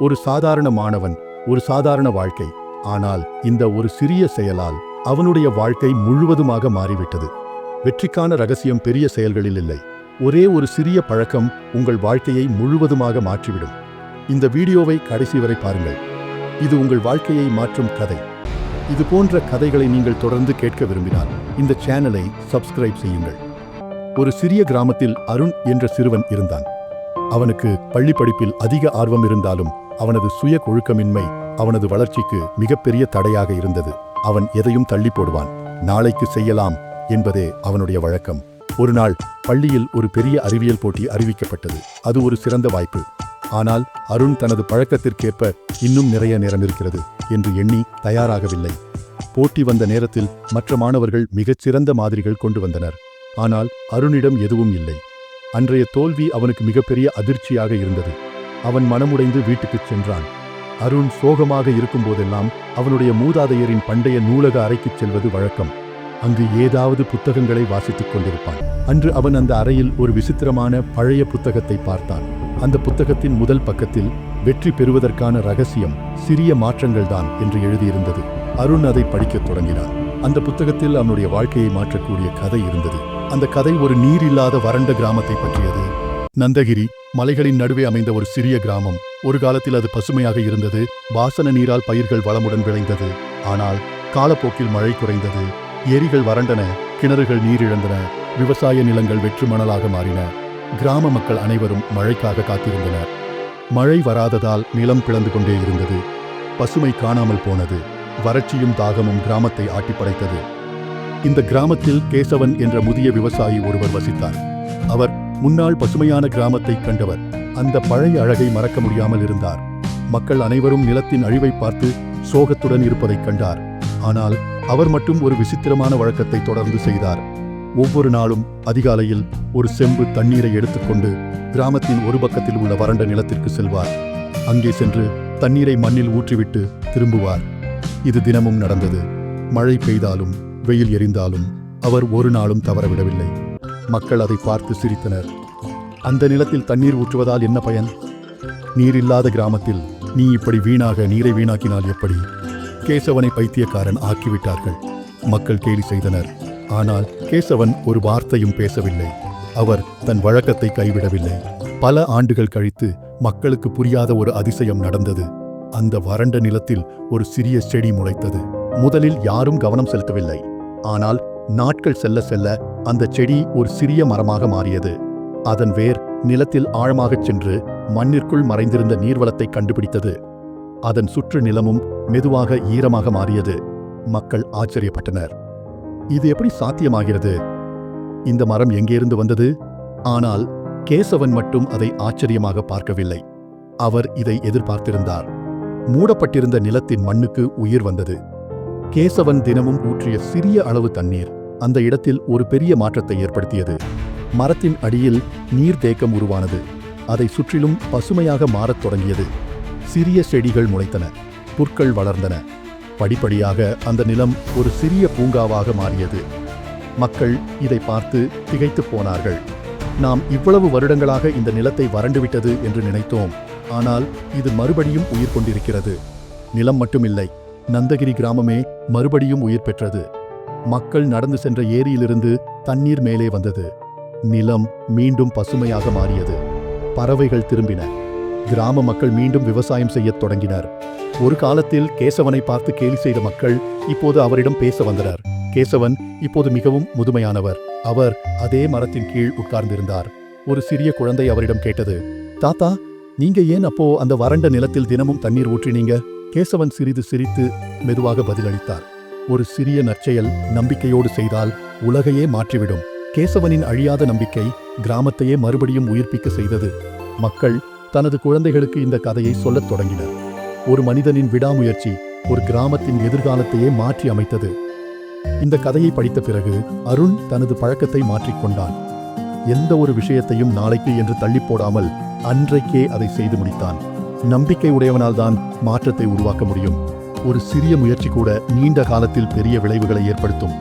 ஒரு சாதாரண மாணவன், ஒரு சாதாரண வாழ்க்கை. ஆனால் இந்த ஒரு சிறிய செயலால் அவனுடைய வாழ்க்கை முழுவதுமாக மாறிவிட்டது. வெற்றிக்கான ரகசியம் பெரிய செயல்களில் இல்லை. ஒரே ஒரு சிறிய பழக்கம் உங்கள் வாழ்க்கையை முழுவதுமாக மாற்றிவிடும். இந்த வீடியோவை கடைசி வரை பாருங்கள். இது உங்கள் வாழ்க்கையை மாற்றும் கதை. இது போன்ற கதைகளை நீங்கள் தொடர்ந்து கேட்க விரும்பினால் இந்த சேனலை சப்ஸ்கிரைப் செய்யுங்கள். ஒரு சிறிய கிராமத்தில் அருண் என்ற சிறுவன் இருந்தான். அவனுக்கு பள்ளி படிப்பில் அதிக ஆர்வம் இருந்தாலும் அவனது சுய ஒழுக்கமின்மை அவனது வளர்ச்சிக்கு மிகப்பெரிய தடையாக இருந்தது. அவன் எதையும் தள்ளி போடுவான். நாளைக்கு செய்யலாம் என்பதே அவனுடைய வழக்கம். ஒரு நாள் பள்ளியில் ஒரு பெரிய அறிவியல் போட்டி அறிவிக்கப்பட்டது. அது ஒரு சிறந்த வாய்ப்பு. ஆனால் அருண் தனது பழக்கத்திற்கேற்ப இன்னும் நிறைய நேரம் இருக்கிறது என்று எண்ணி தயாராகவில்லை. போட்டி வந்த நேரத்தில் மற்ற மாணவர்கள் மிகச்சிறந்த மாதிரிகள் கொண்டு வந்தனர். ஆனால் அருணிடம் எதுவும் இல்லை. அன்றைய தோல்வி அவனுக்கு மிகப்பெரிய அதிர்ச்சியாக இருந்தது. அவன் மனமுடைந்து வீட்டுக்குச் சென்றான். அருண் சோகமாக இருக்கும்போதெல்லாம் அவனுடைய மூதாதையரின் பண்டைய நூலக அறைக்குச் செல்வது வழக்கம். அங்கு ஏதாவது புத்தகங்களை வாசித்துக் கொண்டிருப்பான். அன்று அவன் அந்த அறையில் ஒரு விசித்திரமான பழைய புத்தகத்தை பார்த்தான். அந்த புத்தகத்தின் முதல் பக்கத்தில் வெற்றி பெறுவதற்கான ரகசியம் சிறிய மாற்றங்கள்தான் என்று எழுதியிருந்தது. அருண் அதை படிக்கத் தொடங்கினான். அந்த புத்தகத்தில் அவனுடைய வாழ்க்கையை மாற்றக்கூடிய கதை இருந்தது. அந்த கதை ஒரு நீர் இல்லாத வறண்ட கிராமத்தை பற்றியது. நந்தகிரி மலைகளின் நடுவே அமைந்த ஒரு சிறிய கிராமம். ஒரு காலத்தில் அது பசுமையாக இருந்தது. வாசன நீரால் பயிர்கள் வளமுடன் விளைந்தது. ஆனால் காலப்போக்கில் மழை குறைந்தது. ஏரிகள் வறண்டன, கிணறுகள் நீர் இழந்தன, விவசாய நிலங்கள் வெற்று மணலாக மாறின. கிராம மக்கள் அனைவரும் மழைக்காக காத்திருந்தனர். மழை வராததால் நிலம் பிளந்து கொண்டே இருந்தது. பசுமை காணாமல் போனது. வறட்சியும் தாகமும் கிராமத்தை ஆட்டிப்படைத்தது. இந்த கிராமத்தில் கேசவன் என்ற முதிய விவசாயி ஒருவர் வசித்தார். அவர் முன்னாள் பசுமையான கிராமத்தை கண்டவர். அந்த பழைய அழகை மறக்க முடியாமல் இருந்தார். மக்கள் அனைவரும் நிலத்தின் அழிவை பார்த்து சோகத்துடன் இருப்பதைக் கண்டார். ஆனால் அவர் மட்டும் ஒரு விசித்திரமான வழக்கத்தை தொடர்ந்து செய்தார். ஒவ்வொரு நாளும் அதிகாலையில் ஒரு செம்பு தண்ணீரை எடுத்துக்கொண்டு கிராமத்தின் ஒரு பக்கத்தில் உள்ள வறண்ட நிலத்திற்கு செல்வார். அங்கே சென்று தண்ணீரை மண்ணில் ஊற்றிவிட்டு திரும்புவார். இது தினமும் நடந்தது. மழை பெய்தாலும் வெயில் எரிந்தாலும் அவர் ஒரு நாளும் தவறவிடவில்லை. மக்கள் அதை பார்த்து சிரித்தனர். அந்த நிலத்தில் தண்ணீர் ஊற்றுவதால் என்ன பயன்? நீர் இல்லாத கிராமத்தில் நீ இப்படி நீரை வீணாக்கினால் எப்படி? கேசவனை பைத்தியக்காரன் ஆக்கிவிட்டார்கள். மக்கள் கேலி செய்தனர். ஆனால் கேசவன் ஒரு வார்த்தையும் பேசவில்லை. அவர் தன் வழக்கத்தை கைவிடவில்லை. பல ஆண்டுகள் கழித்து மக்களுக்கு புரியாத ஒரு அதிசயம் நடந்தது. அந்த வறண்ட நிலத்தில் ஒரு சிறிய செடி முளைத்தது. முதலில் யாரும் கவனம் செலுத்தவில்லை. ஆனால் நாட்கள் செல்ல செல்ல அந்த செடி ஒரு சிறிய மரமாக மாறியது. அதன் வேர் நிலத்தில் ஆழமாகச் சென்று மண்ணிற்குள் மறைந்திருந்த நீர்வளத்தை கண்டுபிடித்தது. அதன் சுற்று நிலமும் மெதுவாக ஈரமாக மாறியது. மக்கள் ஆச்சரியப்பட்டனர். இது எப்படி சாத்தியமாகிறது? இந்த மரம் எங்கேருந்து வந்தது? ஆனால் கேசவன் மட்டும் அதை ஆச்சரியமாக பார்க்கவில்லை. அவர் இதை எதிர்பார்த்திருந்தார். மூடப்பட்டிருந்த நிலத்தின் மண்ணுக்கு உயிர் வந்தது. கேசவன் தினமும் ஊற்றிய சிறிய அளவு தண்ணீர் அந்த இடத்தில் ஒரு பெரிய மாற்றத்தை ஏற்படுத்தியது. மரத்தின் அடியில் நீர் தேக்கம் உருவானது. அதை சுற்றிலும் பசுமையாக மாறத் தொடங்கியது. சிறிய செடிகள் முளைத்தன. புற்கள் வளர்ந்தன. படிப்படியாக அந்த நிலம் ஒரு சிறிய பூங்காவாக மாறியது. மக்கள் இதை பார்த்து திகைத்து போனார்கள். நாம் இவ்வளவு வருடங்களாக இந்த நிலத்தை வறண்டுவிட்டது என்று நினைத்தோம். ஆனால் இது மறுபடியும் உயிர் கொண்டிருக்கிறது. நிலம் மட்டுமில்லை, நந்தகிரி கிராமமே மறுபடியும் உயிர் பெற்றது. மக்கள் நடந்து சென்ற ஏரியிலிருந்து தண்ணீர் மேலே வந்தது. நிலம் மீண்டும் பசுமையாக மாறியது. பறவைகள் திரும்பின. கிராம மக்கள் மீண்டும் விவசாயம் செய்யத் தொடங்கினர். ஒரு காலத்தில் கேசவனை பார்த்து கேலி செய்த மக்கள் இப்போது அவரிடம் பேச வந்தனர். கேசவன் இப்போது மிகவும் முதுமையானவர். அவர் அதே மரத்தின் கீழ் உட்கார்ந்திருந்தார். ஒரு சிறிய குழந்தை அவரிடம் கேட்டது, தாத்தா, நீங்க ஏன் அப்போ அந்த வறண்ட நிலத்தில் தினமும் தண்ணீர் ஊற்றினீங்க? கேசவன் சிறிது சிரித்து மெதுவாக பதிலளித்தார். ஒரு சிறிய நற்செயல் நம்பிக்கையோடு செய்தால் உலகையே மாற்றிவிடும். கேசவனின் அழியாத நம்பிக்கை கிராமத்தையே மறுபடியும் உயிர்ப்பிக்க செய்தது. மக்கள் தனது குழந்தைகளுக்கு இந்த கதையை சொல்லத் தொடங்கினர். ஒரு மனிதனின் விடாமுயற்சி ஒரு கிராமத்தின் எதிர்காலத்தையே மாற்றி அமைத்தது. இந்த கதையை படித்த பிறகு அருண் தனது பழக்கத்தை மாற்றிக்கொண்டான். எந்த ஒரு விஷயத்தையும் நாளைக்கு என்று தள்ளி போடாமல் அன்றைக்கே அதை செய்து முடித்தான். நம்பிக்கை உடையவனால்தான் மாற்றத்தை உருவாக்க முடியும். ஒரு சிறிய முயற்சி கூட நீண்ட காலத்தில் பெரிய விளைவுகளை ஏற்படுத்தும்.